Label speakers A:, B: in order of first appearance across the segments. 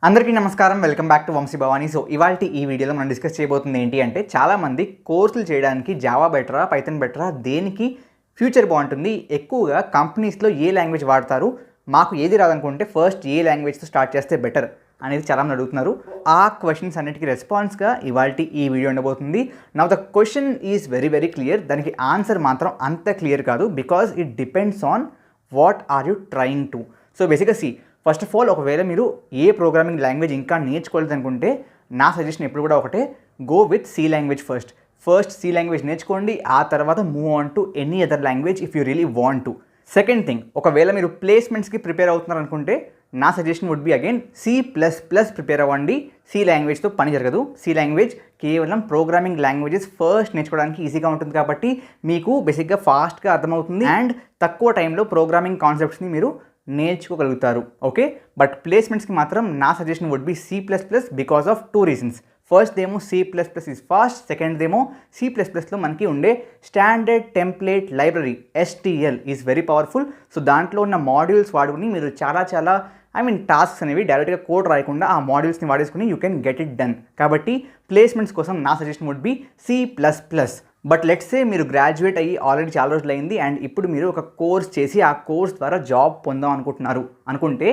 A: అందరికీ నమస్కారం. Welcome back to Vamshi Bhavani. So ఇవాల్టి ఈ వీడియోలో మనం డిస్కస్ చేయబోతుంది ఏంటి అంటే, చాలామంది కోర్సులు చేయడానికి జావా బెటరా, పైథాన్ బెటరా, దేనికి ఫ్యూచర్ బాగుంటుంది, ఎక్కువగా కంపెనీస్లో ఏ లాంగ్వేజ్ వాడతారు, మాకు ఏది రాదనుకుంటే ఫస్ట్ ఏ లాంగ్వేజ్తో స్టార్ట్ చేస్తే బెటర్ అనేది చాలామంది అడుగుతున్నారు. ఆ క్వశ్చన్స్ అన్నిటికీ రెస్పాన్స్గా ఇవాల్టి ఈ వీడియో ఉండబోతుంది. Now the question is very very clear. దానికి ఆన్సర్ మాత్రం అంత క్లియర్ కాదు, because it depends on what are you trying to. So బేసిక్గా ఫస్ట్ ఆఫ్ ఆల్, ఒకవేళ మీరు ఏ ప్రోగ్రామింగ్ లాంగ్వేజ్ ఇంకా నేర్చుకోలేదు అనుకుంటే నా సజెషన్ ఎప్పుడు కూడా ఒకటే, go with C language first C language నేర్చుకోండి. ఆ తర్వాత move on to any other language if you really want to. Second thing, ఒకవేళ మీరు ప్లేస్మెంట్స్కి ప్రిపేర్ అవుతున్నారు అనుకుంటే నా suggestion would be again C++ prepare అవ్వండి. సి లాంగ్వేజ్తో పని జరగదు. సి లాంగ్వేజ్ కేవలం ప్రోగ్రామింగ్ లాంగ్వేజెస్ ఫస్ట్ నేర్చుకోవడానికి ఈజీగా ఉంటుంది కాబట్టి మీకు బేసిక్గా ఫాస్ట్గా అర్థమవుతుంది అండ్ తక్కువ టైంలో ప్రోగ్రామింగ్ కాన్సెప్ట్స్ని మీరు నేర్చుకోగలుగుతారు. ఓకే, బట్ ప్లేస్మెంట్స్కి మాత్రం నా suggestion would be C++ because of 2 reasons. First దేమో C++ ఈజ్ ఫాస్ట్, సెకండ్ దేమో C++లో మనకి ఉండే standard template library STL is very powerful. So దాంట్లో ఉన్న మాడ్యూల్స్ వాడుకుని మీరు చాలా టాస్క్స్ అనేవి డైరెక్ట్గా కోడ్ రాయకుండా ఆ మాడ్యూల్స్ని వాడేసుకుని you can get it done. కాబట్టి ప్లేస్మెంట్స్ కోసం నా suggestion would be C++. But let's say మీరు గ్రాడ్యుయేట్ అయ్యి ఆల్రెడీ చాలా రోజులు అయింది అండ్ ఇప్పుడు మీరు ఒక కోర్స్ చేసి ఆ కోర్స్ ద్వారా జాబ్ పొందాం అనుకుంటే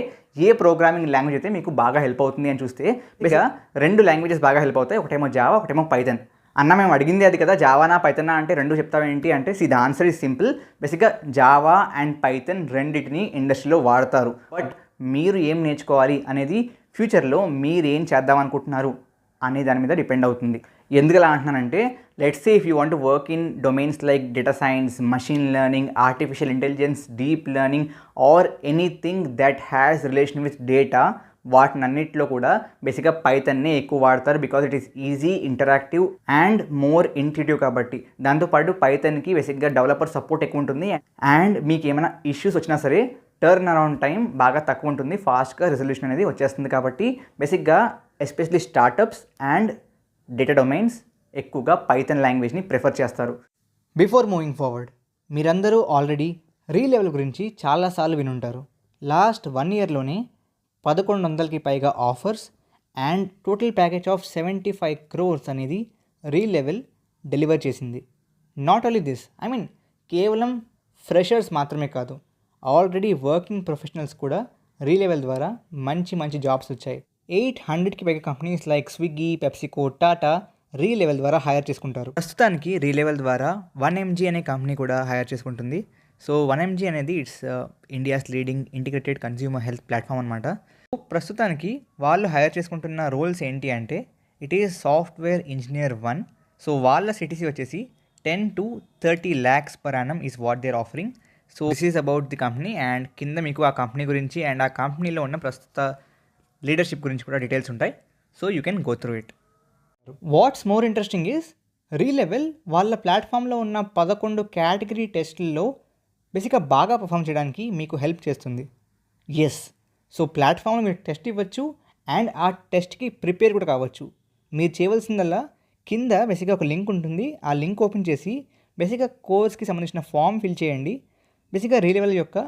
A: ఏ ప్రోగ్రామింగ్ లాంగ్వేజ్ అయితే మీకు బాగా హెల్ప్ అవుతుంది అని చూస్తే బేసిక్గా 2 లాంగ్వేజెస్ బాగా హెల్ప్ అవుతాయి. ఒకటేమో జావా, ఒకటేమో పైథాన్. అన్న మేము అడిగింది అది కదా, జావానా పైథానా అంటే 2 చెప్తావు ఏంటి అంటే, ద ఆన్సర్ ఈజ్ సింపుల్. బేసిక్గా జావా అండ్ పైథాన్ రెండింటిని ఇండస్ట్రీలో వాడతారు. బట్ మీరు ఏం నేర్చుకోవాలి అనేది ఫ్యూచర్లో మీరు ఏం చేద్దాం అనుకుంటున్నారు అనే దాని మీద డిపెండ్ అవుతుంది. ఎందుకు అలా అంటున్నానంటే, let's say if you want to work in domains like data science, machine learning, artificial intelligence, deep learning or anything that has relation with data, వాటినన్నిటిలో కూడా బేసిక్గా పైథాన్నే ఎక్కువ వాడతారు. Because it is easy, interactive and more intuitive కాబట్టి. దాంతోపాటు పైథాన్కి బేసిక్గా developer support ఎక్కువ ఉంటుంది అండ్ మీకు ఏమైనా ఇష్యూస్ వచ్చినా సరే టర్న్ అరౌండ్ టైం బాగా తక్కువ ఉంటుంది, ఫాస్ట్గా రెజల్యూషన్ అనేది వచ్చేస్తుంది. కాబట్టి బేసిక్గా especially startups and data domains ఎక్కువగా పైథాన్ లాంగ్వేజ్ని ప్రిఫర్ చేస్తారు. బిఫోర్ మూవింగ్ ఫార్వర్డ్, మీరందరూ ఆల్రెడీ రీలెవెల్ గురించి చాలాసార్లు వినుంటారు. లాస్ట్ 1 ఇయర్లోనే 1100కి పైగా offers and total package of 75 crores అనేది రీలెవెల్ డెలివర్ చేసింది. నాట్ ఓన్లీ దిస్, కేవలం ఫ్రెషర్స్ మాత్రమే కాదు, ఆల్రెడీ వర్కింగ్ ప్రొఫెషనల్స్ కూడా రీలెవెల్ ద్వారా మంచి జాబ్స్ వచ్చాయి. 800కి పైగా companies like Swiggy, PepsiCo, Tata రీలెవెల్ ద్వారా హైర్ చేసుకుంటారు. ప్రస్తుతానికి రీలెవెల్ ద్వారా 1mg అనే కంపెనీ కూడా హైర్ చేసుకుంటుంది. సో 1mg అనేది it's India's leading integrated consumer health platform అనమాట. ప్రస్తుతానికి వాళ్ళు హైర్ చేసుకుంటున్న రోల్స్ ఏంటి అంటే, it is software engineer 1. So వాళ్ళ సిటీసీ వచ్చేసి 10 to 30 lakhs per annum is what they are offering. So this is about the company and కింద మీకు ఆ కంపెనీ గురించి అండ్ ఆ కంపెనీలో ఉన్న ప్రస్తుత లీడర్షిప్ గురించి కూడా డీటెయిల్స్ ఉంటాయి. So you can go through it. Watts more interesting is, రీలెవెల్ వాళ్ళ ప్లాట్ఫామ్లో ఉన్న 11 కేటగిరీ టెస్టుల్లో బేసిక్గా బాగా పర్ఫామ్ చేయడానికి మీకు హెల్ప్ చేస్తుంది. ఎస్, సో ప్లాట్ఫామ్లో మీరు టెస్ట్ ఇవ్వచ్చు అండ్ ఆ టెస్ట్కి ప్రిపేర్ కూడా కావచ్చు. మీరు చేయవలసిందల్లా కింద బేసిక్గా ఒక లింక్ ఉంటుంది. ఆ లింక్ ఓపెన్ చేసి బేసిక్గా కోర్స్కి సంబంధించిన ఫామ్ ఫిల్ చేయండి. బేసిక్గా రీలెవెల్ యొక్క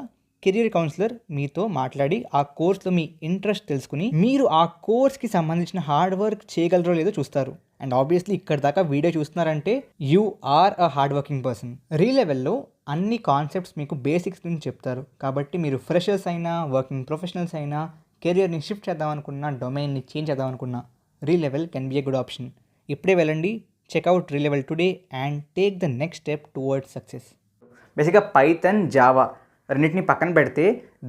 A: కెరియర్ కౌన్సిలర్ మీతో మాట్లాడి ఆ కోర్స్లో మీ ఇంట్రెస్ట్ తెలుసుకుని మీరు ఆ కోర్స్కి సంబంధించిన హార్డ్ వర్క్ చేయగలరో లేదో చూస్తారు. అండ్ ఆబ్వియస్లీ ఇక్కడ దాకా వీడియో చూస్తున్నారంటే you are a hard working person. రీలెవెల్లో అన్ని కాన్సెప్ట్స్ మీకు బేసిక్స్ నుంచి చెప్తారు. కాబట్టి మీరు ఫ్రెషర్స్ అయినా, వర్కింగ్ ప్రొఫెషనల్స్ అయినా, కెరియర్ని షిఫ్ట్ చేద్దాం అనుకున్నా, డొమైన్ని చేంజ్ చేద్దాం అనుకున్నా, Relevel can be a good option. ఇప్పుడే వెళ్ళండి, check out Relevel today and take the next step towards success. బేసిక్గా పైథాన్, జావా రెండింటిని పక్కన పెడితే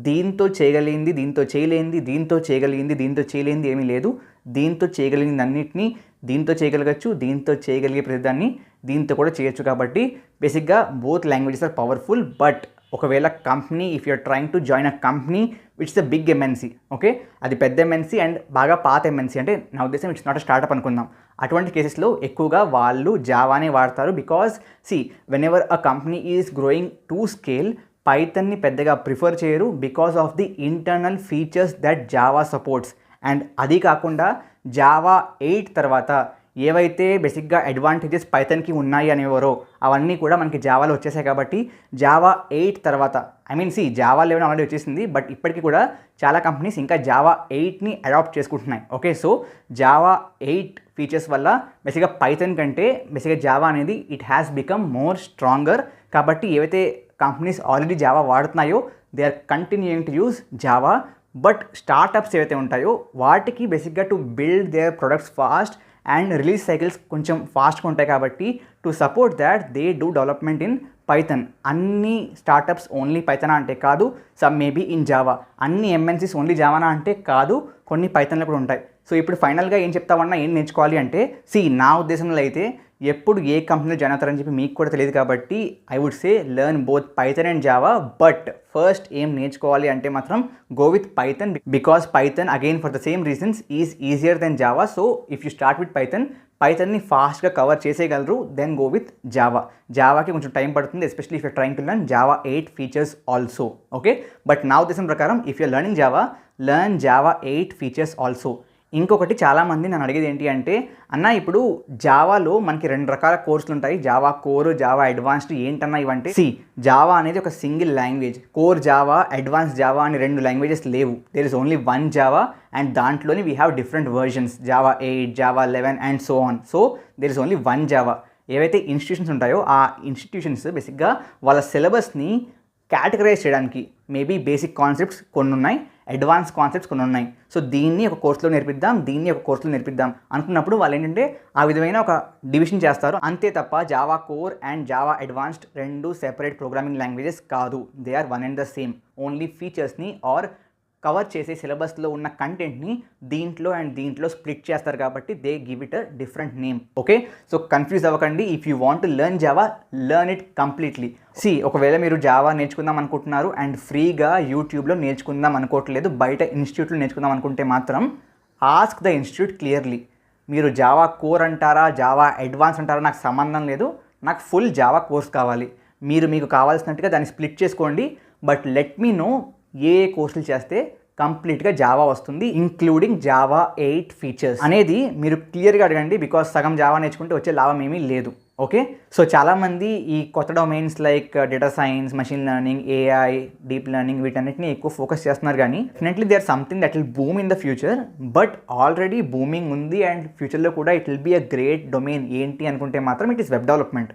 A: దీంతో చేయగలిగింది, దీంతో చేయలేనిది, దీంతో చేయగలిగింది, దీంతో చేయలేనిది ఏమీ లేదు. దీంతో చేయగలిగింది అన్నింటినీ దీంతో చేయగలగచ్చు, దీంతో చేయగలిగే ప్రతిదాన్ని దీంతో కూడా చేయొచ్చు. కాబట్టి బేసిక్గా both languages are powerful. But ఒకవేళ company, if you're trying to join a company which is a big MNC, okay, అది పెద్ద MNC అండ్ బాగా పాత MNC, అంటే నా ఉద్దేశం ఇట్స్ నాట్ అ స్టార్టప్ అనుకుందాం. అటువంటి కేసెస్లో ఎక్కువగా వాళ్ళు జావానే వాడతారు. Because whenever a company is growing to scale, పైథాన్ని పెద్దగా ప్రిఫర్ చేయరు because of the internal features that Java supports. And అది కాకుండా జావా 8 తర్వాత ఏవైతే బేసిక్గా అడ్వాంటేజెస్ పైథాన్కి ఉన్నాయి అనేవారో అవన్నీ కూడా మనకి జావాలో వచ్చేసాయి. కాబట్టి జావా 8 తర్వాత జావా 11 ఆల్రెడీ వచ్చేసింది, బట్ ఇప్పటికీ కూడా చాలా కంపెనీస్ ఇంకా జావా 8ని అడాప్ట్ చేసుకుంటున్నాయి. ఓకే, సో జావా 8 ఫీచర్స్ వల్ల బేసిక్గా పైథాన్ కంటే బేసిక్గా జావా అనేది it has become more stronger. కాబట్టి ఏవైతే కంపెనీస్ ఆల్రెడీ జావా వాడుతున్నాయో they are continuing to use Java. But startups ఏవైతే ఉంటాయో వాటికి బేసిక్గా to build their products fast and release cycles కొంచెం ఫాస్ట్గా ఉంటాయి. కాబట్టి to support that they do development in Python. అన్ని స్టార్టప్స్ ఓన్లీ పైథానా అంటే కాదు, సమ్ మేబీ ఇన్ జావా. అన్ని ఎంఎన్సీస్ ఓన్లీ జావానా అంటే కాదు, కొన్ని పైథాన్లో కూడా ఉంటాయి. సో ఇప్పుడు ఫైనల్గా ఏం చెప్తామన్నా, ఏం నేర్చుకోవాలి అంటే, నా ఉద్దేశంలో అయితే ఎప్పుడు ఏ కంపెనీలో జాయిన్ అవుతారని చెప్పి మీకు కూడా తెలియదు. కాబట్టి I would say learn both Python and Java. But first ఏం నేర్చుకోవాలి అంటే మాత్రం go with Python, because Python again for the same reasons is easier than Java. So if you start with పైథాన్ని ఫాస్ట్గా కవర్ చేసేయగలరు. దెన్ గో విత్ జావాకి కొంచెం time పడుతుంది, especially if you trying to learn Java 8 features also. Okay, but నా ఉద్దేశం ప్రకారం if you learning Java, learn Java 8 features also. ఇంకొకటి చాలామంది నన్ను అడిగేది ఏంటి అంటే, అన్న ఇప్పుడు జావాలో మనకి 2 రకాల కోర్సులు ఉంటాయి, జావా కోర్, జావా అడ్వాన్స్డ్. ఏంటన్నా ఇవంటే, జావా అనేది ఒక single language. Core Java, advance Java అని 2 లాంగ్వేజెస్ లేవు. There is only 1 Java and దాంట్లోని we have different versions, Java 8, Java 11 and so on. So there is only 1 Java. ఏవైతే institutions ఉంటాయో ఆ institutions బేసిక్గా వాళ్ళ సిలబస్ని కేటగరైజ్ చేయడానికి మేబీ బేసిక్ కాన్సెప్ట్స్ కొన్ని ఉన్నాయి, అడ్వాన్స్ కాన్సెప్ట్స్ కొన్ని ఉన్నాయి. సో దీన్ని ఒక కోర్సులో నేర్పిద్దాం, దీన్ని ఒక కోర్సులో నేర్పిద్దాం అనుకున్నప్పుడు వాళ్ళు ఏంటంటే ఆ విధమైన ఒక డివిజన్ చేస్తారు. అంతే తప్ప Java core and Java advanced 2 separate programming languages కాదు. They are one and the same. Only ఫీచర్స్ని ఆర్ కవర్ చేసే సిలబస్లో ఉన్న కంటెంట్ని దీంట్లో స్ప్లిట్ చేస్తారు. కాబట్టి they give it a different name. Okay, so confuse అవ్వకండి. If you want to learn Java, learn it completely. ఒకవేళ మీరు జావా నేర్చుకుందాం అనుకుంటున్నారు అండ్ ఫ్రీగా యూట్యూబ్లో నేర్చుకుందాం అనుకోవట్లేదు, బయట ఇన్స్టిట్యూట్లో నేర్చుకుందాం అనుకుంటే మాత్రం ఆస్క్ ద ఇన్స్టిట్యూట్ క్లియర్లీ. మీరు జావా కోర్ అంటారా, జావా అడ్వాన్స్ అంటారా, నాకు సంబంధం లేదు. నాకు ఫుల్ జావా కోర్స్ కావాలి. మీకు కావాల్సినట్టుగా దాన్ని స్ప్లిట్ చేసుకోండి. బట్ లెట్ మీ నో ఏ కోర్సులు చేస్తే కంప్లీట్గా జావా వస్తుంది, ఇంక్లూడింగ్ జావా 8 ఫీచర్స్ అనేది మీరు క్లియర్గా అడగండి. బికాస్ సగం జావా నేర్చుకుంటే వచ్చే లాభం ఏమీ లేదు. ఓకే, సో చాలామంది ఈ కొత్త domains like data science, machine learning, AI, deep learning వీటన్నిటిని ఎక్కువ ఫోకస్ చేస్తున్నారు. కానీ definitely they are something that will boom in the future. But already booming ఉంది అండ్ ఫ్యూచర్లో కూడా it will be a great domain. ఏంటి అనుకుంటే మాత్రం ఇట్ ఈస్ వెబ్ డెవలప్మెంట్.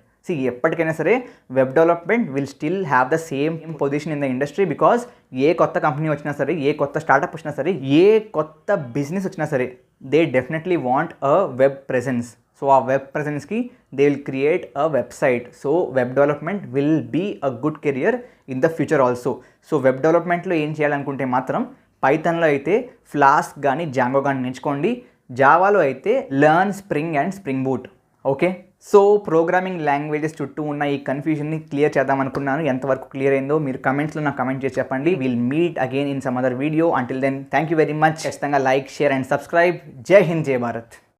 A: ఎప్పటికైనా సరే web development will still have the same position in the industry. Because ఏ కొత్త కంపెనీ వచ్చినా సరే, ఏ కొత్త స్టార్టప్ వచ్చినా సరే, ఏ కొత్త బిజినెస్ వచ్చినా సరే, they definitely want a web presence. So ఆ వెబ్ ప్రెజెన్స్కి they will create a website. So web development will be a good career in the future also. So web డెవలప్మెంట్లో ఏం చేయాలనుకుంటే మాత్రం పైథాన్లో అయితే ఫ్లాస్క్ కానీ జాంగో కానీ నేర్చుకోండి. జావాలో అయితే learn spring and spring boot. Okay, so programming languages చుట్టూ ఉన్న ఈ కన్ఫ్యూజన్ని క్లియర్ చేద్దాం అనుకున్నాను. ఎంతవరకు క్లియర్ అయిందో మీరు కమెంట్స్లో నాకు కమెంట్ చేసి చెప్పండి. Will meet again in some other video. Until then thank you very much. ఖచ్చితంగా like, share and subscribe. Jai Hind, జై భారత్.